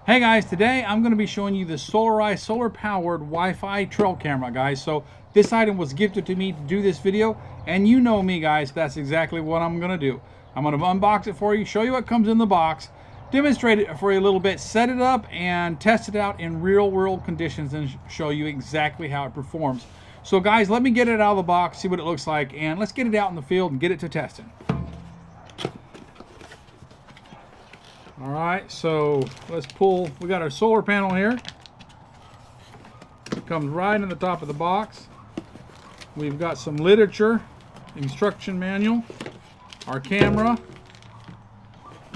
Hey guys, today I'm going to be showing you the Solareye solar-powered Wi-Fi trail camera, guys. So this item was gifted to me to do this video, and you know me, guys, that's exactly what I'm going to do. I'm going to unbox it for you, show you what comes in the box, demonstrate it for you a little bit, set it up, and test it out in real-world conditions and show you exactly how it performs. So guys, let me get it out of the box, see what it looks like, and let's get it out in the field and get it to testing. All right, so let's pull. We got our solar panel here. It comes right in the top of the box. We've got some literature, instruction manual, our camera,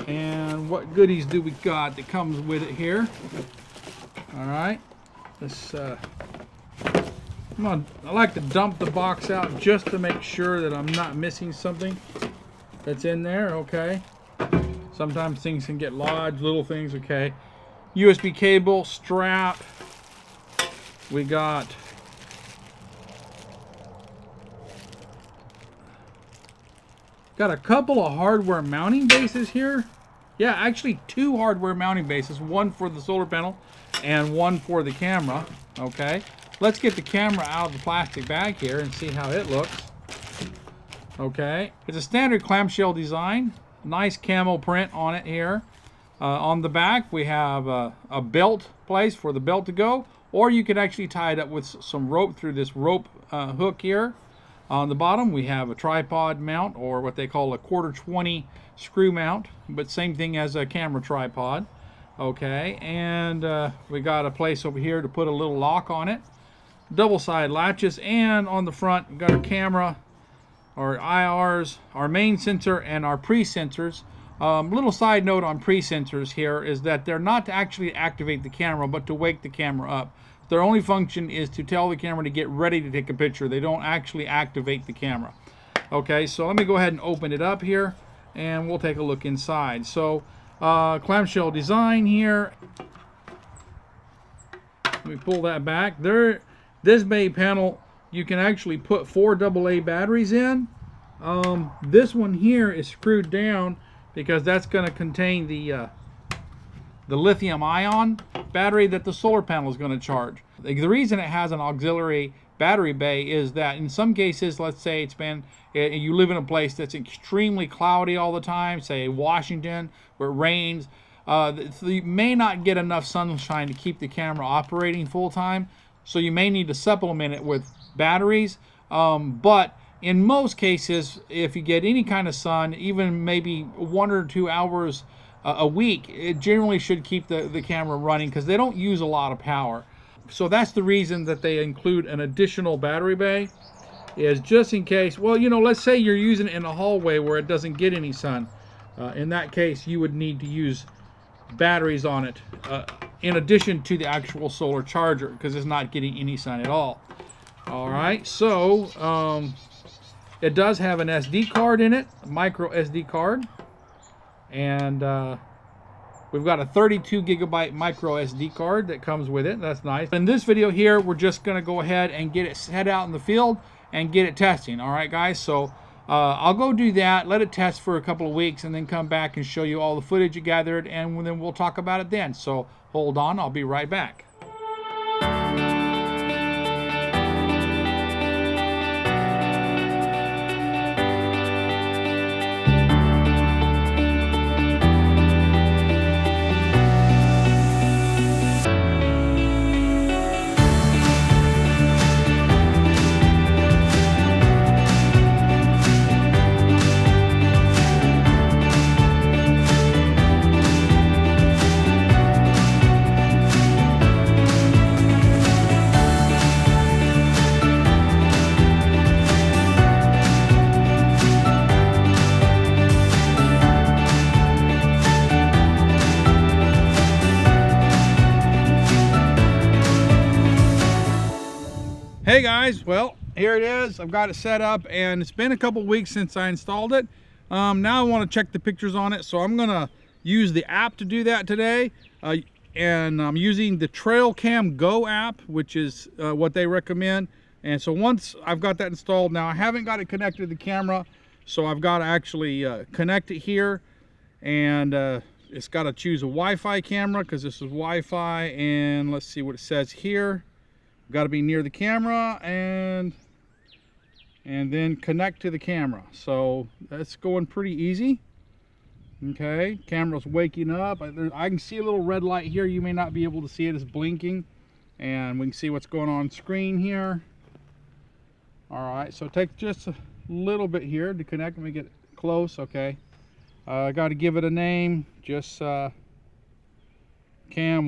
and what goodies do we got that comes with it here? All right, let's. I like to dump the box out just to make sure that I'm not missing something that's in there. Okay. Sometimes things can get lodged, little things, okay. USB cable, strap. We got a couple of hardware mounting bases here. Yeah, actually two hardware mounting bases, one for the solar panel and one for the camera, okay. Let's get the camera out of the plastic bag here and see how it looks. Okay, it's a standard clamshell design. Nice camo print on it here. On the back we have a belt place for the belt to go, or you could actually tie it up with some rope through this rope hook here. On the bottom we have a tripod mount, or what they call a 1/4-20 screw mount, but same thing as a camera tripod. Okay, and we got a place over here to put a little lock on it. Double side latches, and on the front we got our camera, our IRs, our main sensor, and our pre-sensors. Little side note on pre-sensors here is that they're not to actually activate the camera, but to wake the camera up. Their only function is to tell the camera to get ready to take a picture. They don't actually activate the camera. Okay, so let me go ahead and open it up here, and we'll take a look inside. So, clamshell design here. Let me pull that back. This bay panel, you can actually put 4 AA batteries in. This one here is screwed down because that's going to contain the lithium ion battery that the solar panel is going to charge. The reason it has an auxiliary battery bay is that in some cases, let's say you live in a place that's extremely cloudy all the time, say Washington, where it rains, so you may not get enough sunshine to keep the camera operating full time, so you may need to supplement it with batteries, but in most cases, if you get any kind of sun, even maybe 1 or 2 hours a week, it generally should keep the camera running because they don't use a lot of power. So that's the reason that they include an additional battery bay, is just in case. Well, you know, let's say you're using it in a hallway where it doesn't get any sun. In that case, you would need to use batteries on it in addition to the actual solar charger, because it's not getting any sun at all. All right, so it does have an SD card in it, a micro SD card, and we've got a 32 gigabyte micro SD card that comes with it. That's nice. In this video here, we're just going to go ahead and get it set out in the field and get it testing. All right, guys, so I'll go do that, let it test for a couple of weeks, and then come back and show you all the footage you gathered, and then we'll talk about it then. So hold on, I'll be right back. Hey guys, well, here it is. I've got it set up, and it's been a couple weeks since I installed it. Now I want to check the pictures on it, so I'm gonna use the app to do that today. And I'm using the Trail Cam Go app, which is what they recommend. And so once I've got that installed, now I haven't got it connected to the camera, so I've got to actually connect it here and it's got to choose a Wi-Fi camera because this is Wi-Fi, and let's see what it says here. Got to be near the camera and then connect to the camera. So that's going pretty easy. Okay, camera's waking up. I can see a little red light here. You may not be able to see it. It's blinking, and we can see what's going on screen here. All right, so take just a little bit here to connect. Let me get close. Okay, I got to give it a name. Just cam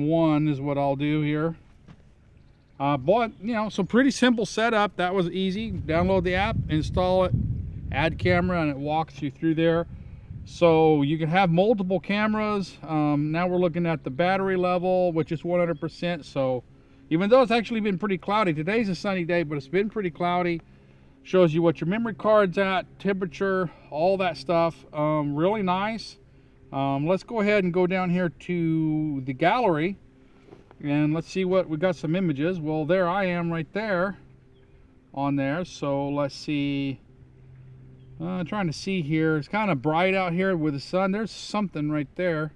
1 is what I'll do here. But you know, so pretty simple setup. That was easy. Download the app, install it, add camera, and it walks you through there. So you can have multiple cameras. Now we're looking at the battery level, which is 100%. So even though it's actually been pretty cloudy, today's a sunny day, but it's been pretty cloudy. Shows you what your memory card's at, temperature, all that stuff. Really nice. Let's go ahead and go down here to the gallery and let's see what we got. Some images. Well, there I am right there on there. So let's see. Trying to see here. It's kind of bright out here with the sun. There's something right there.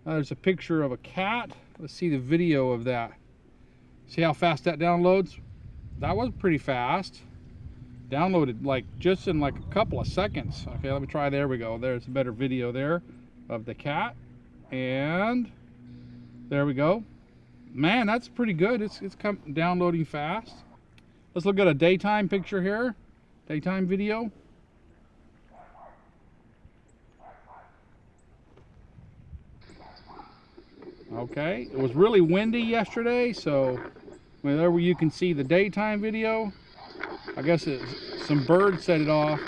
There's a picture of a cat. Let's see the video of that. See how fast that downloads? That was pretty fast. Downloaded like just in like a couple of seconds. Okay, let me try. There we go. There's a better video there of the cat. And there we go. Man, that's pretty good. It's downloading fast. Let's look at a daytime picture here. Daytime video. Okay, it was really windy yesterday, so whenever you can see the daytime video, I guess some birds set it off.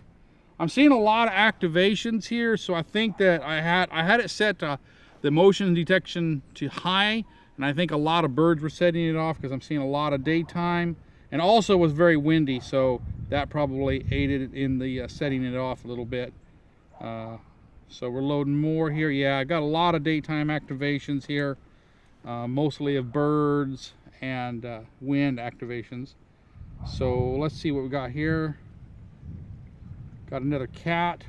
I'm seeing a lot of activations here, so I think that I had it set to the motion detection to high, and I think a lot of birds were setting it off because I'm seeing a lot of daytime, and also it was very windy, so that probably aided in the setting it off a little bit. So we're loading more here. Yeah, I got a lot of daytime activations here, mostly of birds and wind activations. So let's see what we got here. Got another cat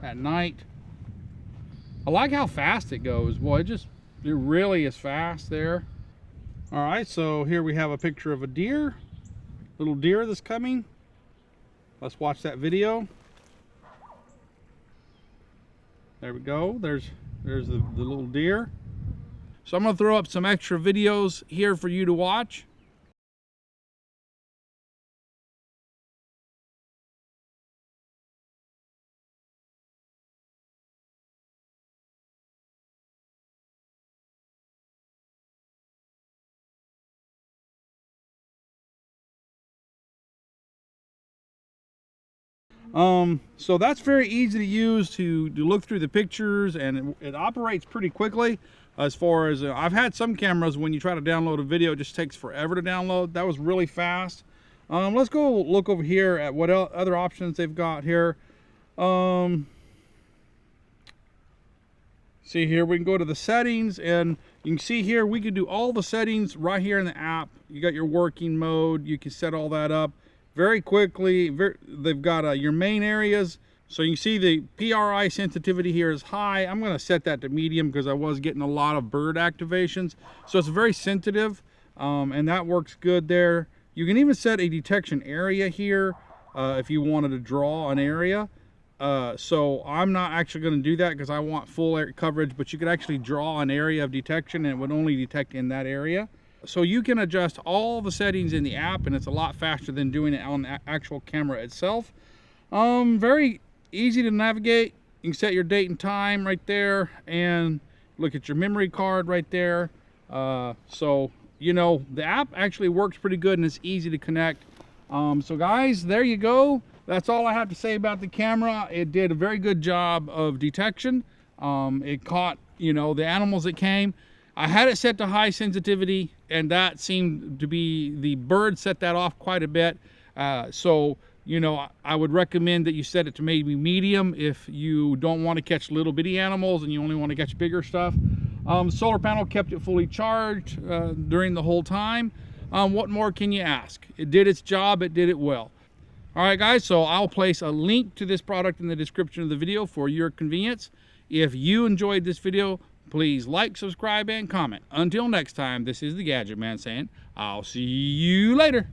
at night. I like how fast it goes. Boy, it really is fast there. All right, so here we have a picture of a deer, little deer that's coming. Let's watch that video. There we go. There's the little deer. So I'm going to throw up some extra videos here for you to watch. So that's very easy to use to look through the pictures, and it operates pretty quickly. As far as I've had some cameras, when you try to download a video, it just takes forever to download. That was really fast. Let's go look over here at what other options they've got here. See here, we can go to the settings, and you can see here we can do all the settings right here in the app. You got your working mode. You can set all that up very quickly. They've got your main areas. So you can see the PRI sensitivity here is high. I'm going to set that to medium because I was getting a lot of bird activations. So it's very sensitive, and that works good there. You can even set a detection area here if you wanted to draw an area. So I'm not actually going to do that because I want full air coverage, but you could actually draw an area of detection and it would only detect in that area. So you can adjust all the settings in the app, and it's a lot faster than doing it on the actual camera itself. Very easy to navigate. You can set your date and time right there and look at your memory card right there. So you know, the app actually works pretty good and it's easy to connect. So guys, there you go. That's all I have to say about the camera. It did a very good job of detection. It caught, you know, the animals that came. I had it set to high sensitivity, and that seemed to be, the bird set that off quite a bit. So, you know, I would recommend that you set it to maybe medium if you don't want to catch little bitty animals and you only want to catch bigger stuff. Solar panel kept it fully charged during the whole time. What more can you ask? It did its job, it did it well. All right, guys, so I'll place a link to this product in the description of the video for your convenience. If you enjoyed this video, please like, subscribe, and comment. Until next time, this is the Gadget Man saying, I'll see you later.